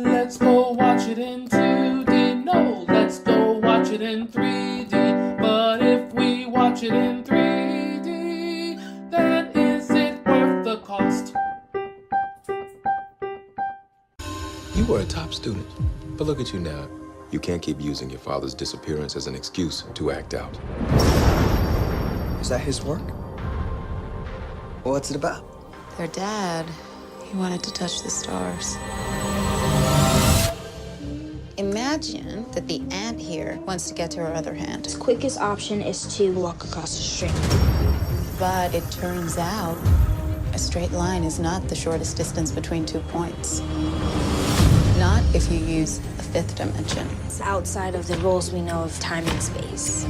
Let's go watch it in 2D. No, let's go watch it in 3D. But if we watch it in 3D, then is it worth the cost? You were a top student, but look at you now. You can't keep using your father's disappearance as an excuse to act out. Is that his work? What's it about? Their dad, he wanted to touch the stars. Imagine that the ant here wants to get to her other hand. The quickest option is to walk across the street. But it turns out a straight line is not the shortest distance between 2 points. Not if you use a fifth dimension. It's outside of the rules we know of time and space.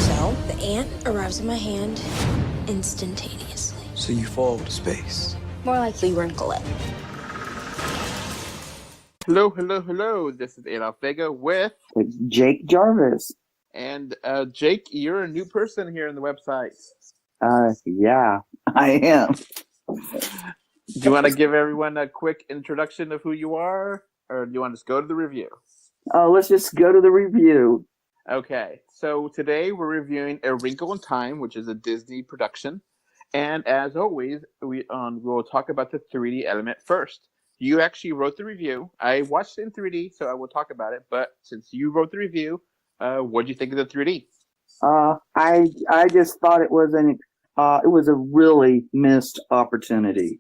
So the ant arrives in my hand instantaneously. So you fall to space. More likely wrinkle it. Hello, hello, hello. This is Adolf Vega with... It's Jake Jarvis. And Jake, you're a new person here on the website. Yeah, I am. Do you want to give everyone a quick introduction of who you are? Or do you want to just go to the review? Let's just go to the review. Okay, so today we're reviewing A Wrinkle in Time, which is a Disney production. And as always, we'll talk about the 3D element first. You actually wrote the review. I watched it in 3D, so I will talk about it. But since you wrote the review, what did you think of the 3D? I just thought it was a really missed opportunity.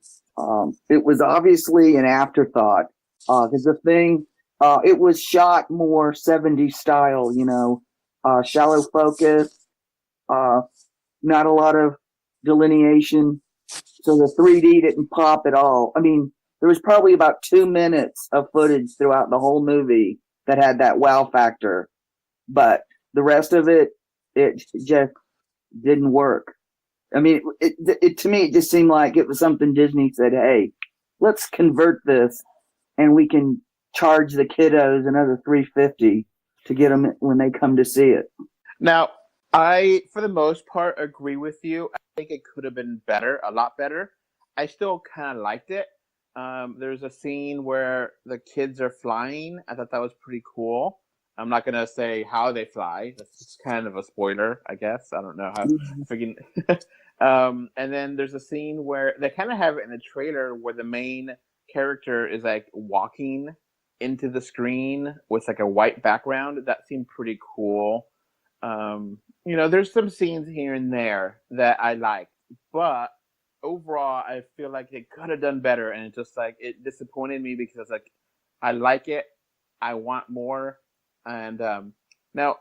It was obviously an afterthought because the thing it was shot more 70s style, shallow focus, not a lot of delineation, so the 3D didn't pop at all. I mean, there was probably about 2 minutes of footage throughout the whole movie that had that wow factor, but the rest of it just didn't work. I mean, it to me, it just seemed like it was something Disney said, hey, let's convert this and we can charge the kiddos another $350 to get them when they come to see it. Now, I, for the most part, agree with you. I think it could have been better, a lot better. I still kind of liked it. There's a scene where the kids are flying. I thought that was pretty cool. I'm not going to say how they fly. That's just kind of a spoiler, I guess. I don't know how. Freaking. And then there's a scene where they kind of have it in the trailer where the main character is like walking into the screen with like a white background. That seemed pretty cool. There's some scenes here and there that I liked, but overall, I feel like it could have done better, and it disappointed me because like I like it, I want more, and now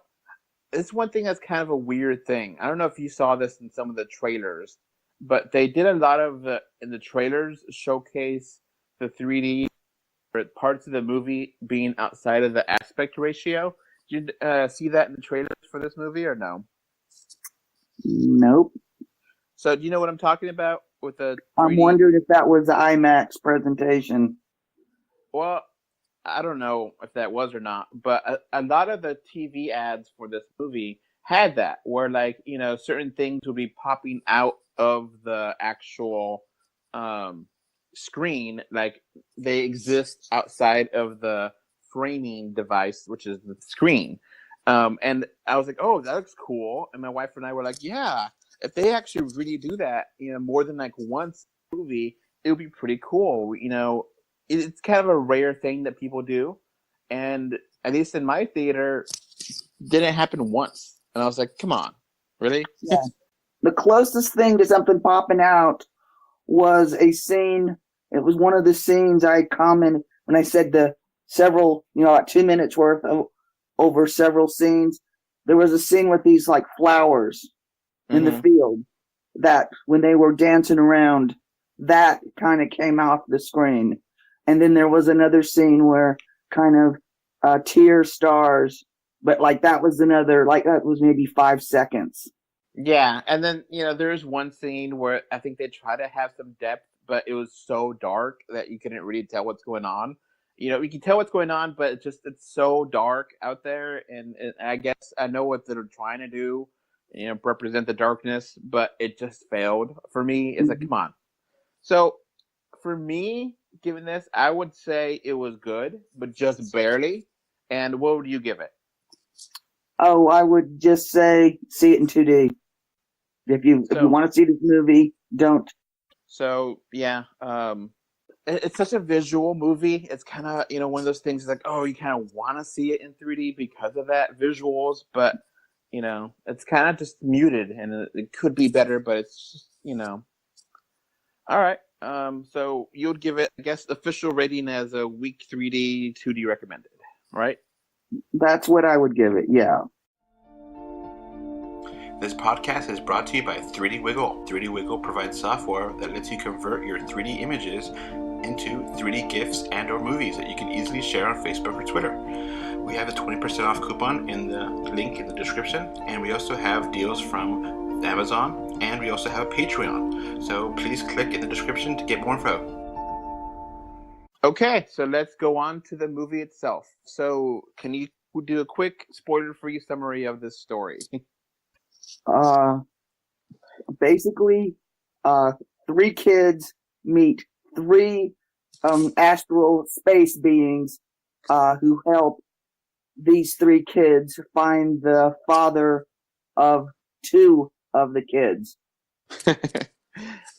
it's one thing that's kind of a weird thing. I don't know if you saw this in some of the trailers, but they did a lot of in the trailers showcase the 3D parts of the movie being outside of the aspect ratio. Did you see that in the trailers for this movie or no? Nope. So do you know what I'm talking about with the 3D? I'm wondering if that was the IMAX presentation. Well, I don't know if that was or not, but a lot of the TV ads for this movie had that, where like, certain things would be popping out of the actual screen, like they exist outside of the framing device, which is the screen. And I was like, oh, that looks cool. And my wife and I were like, yeah, if they actually really do that, more than like once in a movie, it would be pretty cool. It's kind of a rare thing that people do. And at least in my theater, didn't happen once. And I was like, come on, really? Yeah. The closest thing to something popping out was a scene. It was one of the scenes I commented when I said the several, like 2 minutes worth of over several scenes. There was a scene with these like flowers in the field that when they were dancing around, that kind of came off the screen. And then there was another scene where kind of tear stars, but like that was that was maybe 5 seconds. Yeah. And then, there's one scene where I think they try to have some depth, but it was so dark that you couldn't really tell what's going on. You can tell what's going on, but it's so dark out there. And I guess I know what they're trying to do, represent the darkness, but it just failed for me. It's like, come on. So for me, giving this, I would say it was good, but just barely. And what would you give it? Oh, I would just say see it in 2D. If you want to see this movie, don't. So yeah, it's such a visual movie. It's kind of one of those things like, oh, you kind of want to see it in 3D because of that visuals, but it's kind of just muted, and it could be better, but it's just All right. So you would give it, I guess, official rating as a weak 3D, 2D recommended, right? That's what I would give it. Yeah. This podcast is brought to you by 3D Wiggle. 3D Wiggle provides software that lets you convert your 3D images into 3D GIFs and or movies that you can easily share on Facebook or Twitter. We have a 20% off coupon in the link in the description, and we also have deals from Amazon, and we also have a Patreon. So please click in the description to get more info. Okay, so let's go on to the movie itself. So can you do a quick spoiler-free summary of this story? Basically, 3 kids meet 3 astral space beings who help these 3 kids find the father of 2 of the kids.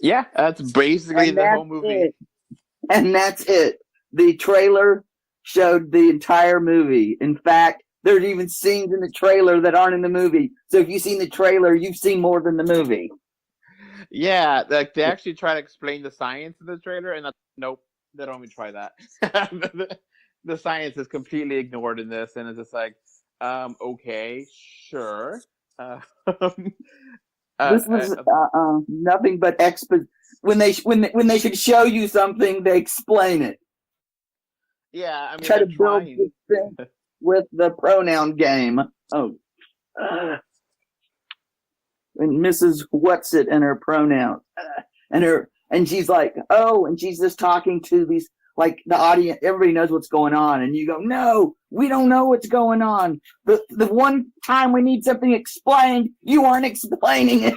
Yeah, that's basically the whole movie. And that's it. The trailer showed the entire movie. In fact, there's even scenes in the trailer that aren't in the movie. So if you've seen the trailer, you've seen more than the movie. Yeah, like they actually try to explain the science of the trailer, and nope, they don't even try that. The science is completely ignored in this, and it's just like, okay, sure. This was nothing but when they should show you something, they explain it. Yeah, I mean, try to build this thing with the pronoun game. Oh, and Mrs. What's it and her pronouns, and she's like, oh, and she's just talking to these, like, the audience. Everybody knows what's going on, and you go, no, we don't know what's going on. The one time we need something explained, you aren't explaining it.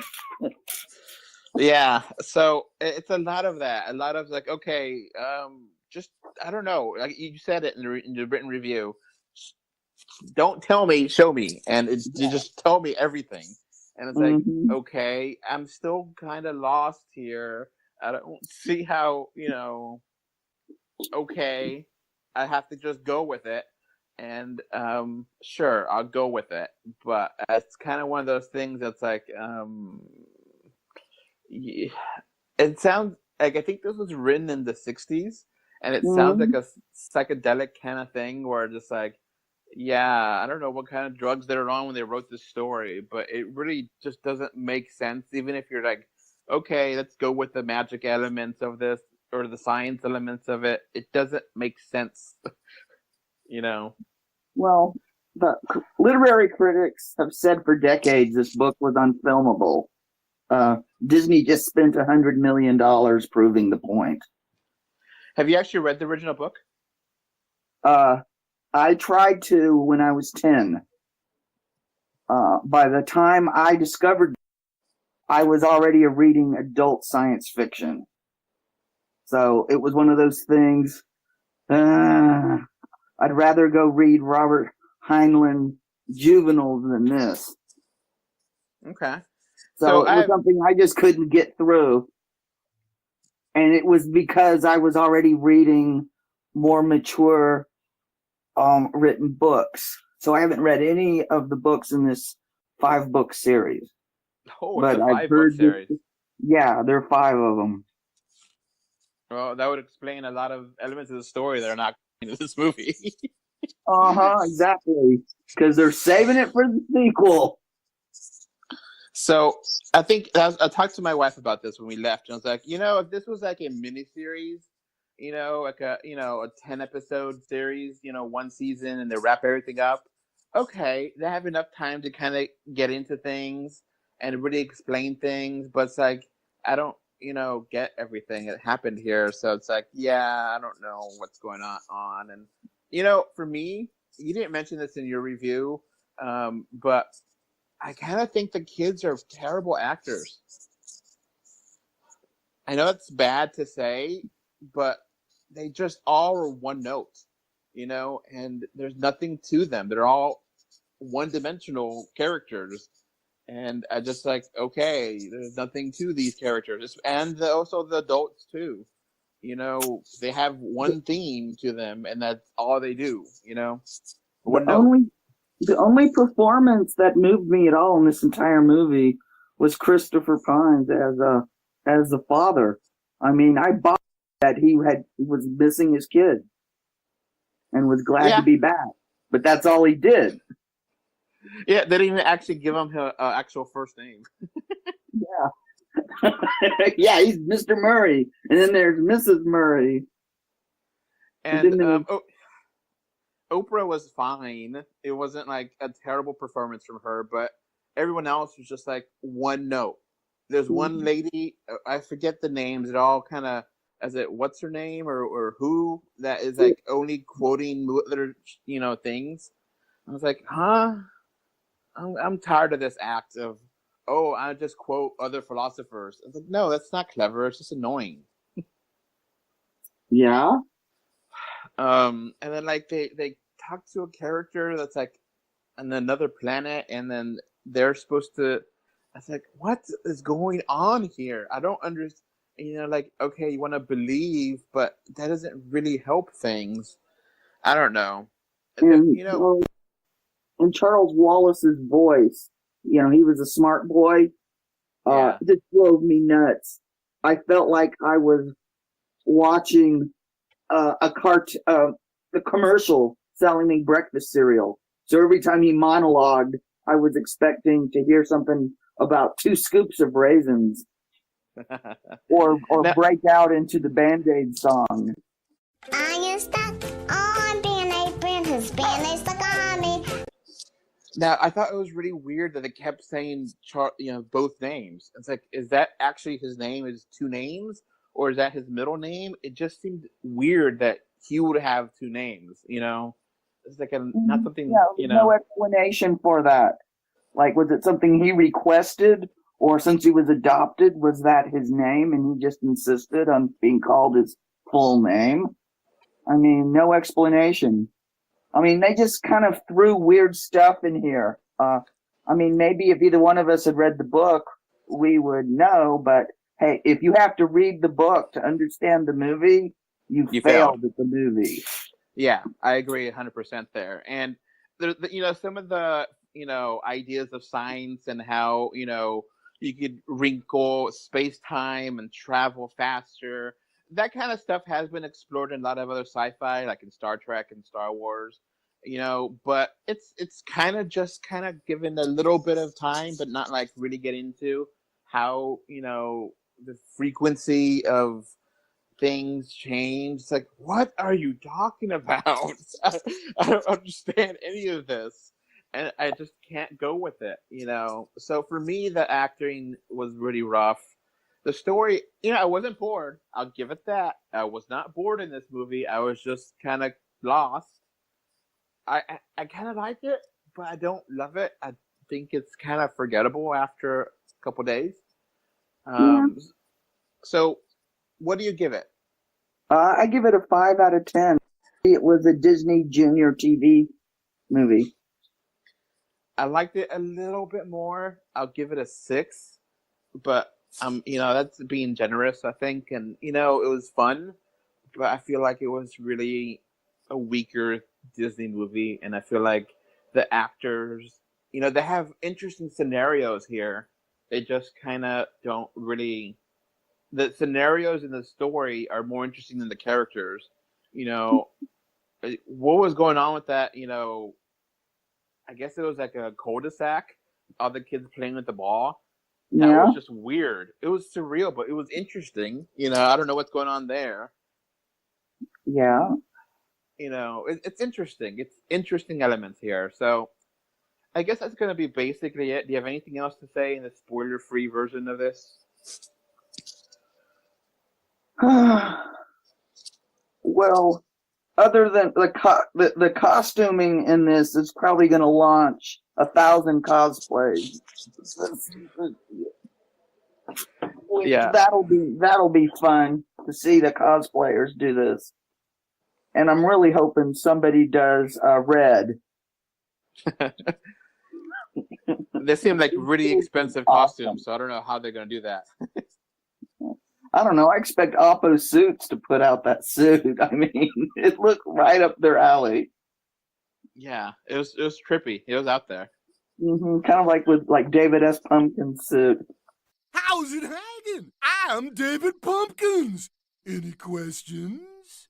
Yeah, so it's a lot of that. A lot of like, okay, just I don't know. Like you said it in the written review. Don't tell me, show me, and you just tell me everything. And it's like, okay, I'm still kind of lost here. I don't see how, okay, I have to just go with it. And sure, I'll go with it. But it's kind of one of those things that's like, it sounds like, I think this was written in the 60s, and it sounds like a psychedelic kind of thing where just like, yeah, I don't know what kind of drugs they were on when they wrote this story, but it really just doesn't make sense. Even if you're like, okay, let's go with the magic elements of this or the science elements of it, it doesn't make sense. Well, the literary critics have said for decades this book was unfilmable. Disney just spent $100 million proving the point. Have you actually read the original book? I tried to when I was 10. By the time I discovered, I was already reading adult science fiction. So it was one of those things. I'd rather go read Robert Heinlein Juveniles than this. Okay. So it was something I just couldn't get through. And it was because I was already reading more mature written books. So I haven't read any of the books in this 5-book series. Oh, it's a 5-book series. Yeah, there are 5 of them. Well, that would explain a lot of elements of the story that are not in this movie. Exactly. Because they're saving it for the sequel. So I think I talked to my wife about this when we left, and I was like, if this was like a miniseries, like a 10-episode series, 1 season, and they wrap everything up, okay, they have enough time to kind of get into things and really explain things, but it's like, I don't, get everything that happened here, so it's like, yeah, I don't know what's going on. And, for me, you didn't mention this in your review, but I kind of think the kids are terrible actors. I know it's bad to say, but they just all are one note, and there's nothing to them. They're all one-dimensional characters, and I just like, okay, there's nothing to these characters, and also the adults too. They have one theme to them, and that's all they do. One note. The only performance that moved me at all in this entire movie was Christopher Pines as the father. I mean, I bought that he was missing his kid and was glad to be back, but that's all he did. Yeah, they didn't even actually give him her actual first name. Yeah. Yeah, he's Mr. Murray, and then there's Mrs. Murray. And Oprah was fine. It wasn't like a terrible performance from her, but everyone else was just like one note. There's one lady, I forget the names, it all kind of, what's her name or who, that is like only quoting other, things. I was like, huh? I'm tired of this act of, I just quote other philosophers. I was like, no, that's not clever. It's just annoying. Yeah. And then like they talk to a character that's like on another planet, and then they're supposed to. I was like, what is going on here? I don't understand. Like, okay, you want to believe, but that doesn't really help things. I don't know. And, and Charles Wallace's voice, he was a smart boy. Just drove me nuts. I felt like I was watching the commercial selling me breakfast cereal. So every time he monologued, I was expecting to hear something about 2 scoops of raisins, or break out into the Band-Aid song. I am stuck on being a friend who's been stuck on me. Now, I thought it was really weird that they kept saying both names. It's like, is that actually his name? Is 2 names? Or is that his middle name? It just seemed weird that he would have 2 names, It's like not something, no explanation for that. Like, was it something he requested? Or since he was adopted, was that his name and he just insisted on being called his full name? I mean, no explanation. I mean, they just kind of threw weird stuff in here. I mean, maybe if either one of us had read the book, we would know, but hey, if you have to read the book to understand the movie, you failed at the movie. Yeah, I agree 100% there. And there's, some of the, ideas of science and how, you could wrinkle space-time and travel faster. That kind of stuff has been explored in a lot of other sci-fi, like in Star Trek and Star Wars, but it's kind of given a little bit of time, but not like really get into how, the frequency of things change. It's like, what are you talking about? I don't understand any of this. And I just can't go with it, So for me, the acting was really rough. The story, I wasn't bored. I'll give it that. I was not bored in this movie. I was just kind of lost. I kind of like it, but I don't love it. I think it's kind of forgettable after a couple days. So what do you give it? I give it a 5 out of 10. It was a Disney Junior TV movie. I liked it a little bit more. I'll give it a 6, but that's being generous, I think. And it was fun, but I feel like it was really a weaker Disney movie. And I feel like the actors, they have interesting scenarios here. They just kind of don't really. The scenarios in the story are more interesting than the characters. What was going on with that? I guess it was like a cul-de-sac. All the kids playing with the ball. That was just weird. It was surreal, but it was interesting. I don't know what's going on there. Yeah. It's interesting. It's interesting elements here. So I guess that's going to be basically it. Do you have anything else to say in the spoiler-free version of this? Well, other than the costuming in this is probably going to launch 1,000 cosplays. Yeah, that'll be fun. to see the cosplayers do this. And I'm really hoping somebody does Red. They seem like really expensive costumes, so I don't know how they're going to do that. I don't know. I expect Oppo Suits to put out that suit. I mean, it looked right up their alley. Yeah, it was trippy. It was out there. Kind of like with David S. Pumpkin's suit. How's it hanging? I'm David Pumpkins. Any questions?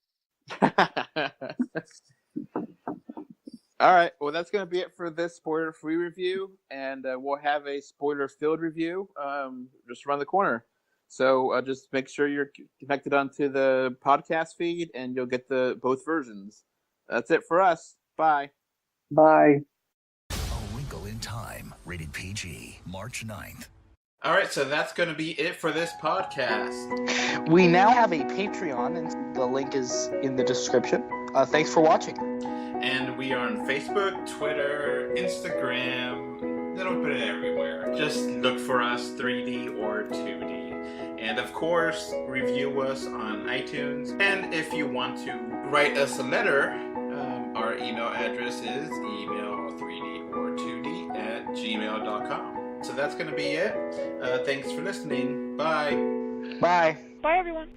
All right. Well, that's going to be it for this spoiler-free review, and we'll have a spoiler-filled review just around the corner. So just make sure you're connected onto the podcast feed, and you'll get both versions. That's it for us. Bye. Bye. A Wrinkle in Time, rated PG, March 9th. All right, so that's going to be it for this podcast. We now have a Patreon, and the link is in the description. Thanks for watching. And we are on Facebook, Twitter, Instagram, little bit everywhere. Just look for us 3D or 2D. And of course, review us on iTunes. And if you want to write us a letter, our email address is email3dortwo d@gmail.com. So that's going to be it. Thanks for listening. Bye. Bye. Bye, everyone.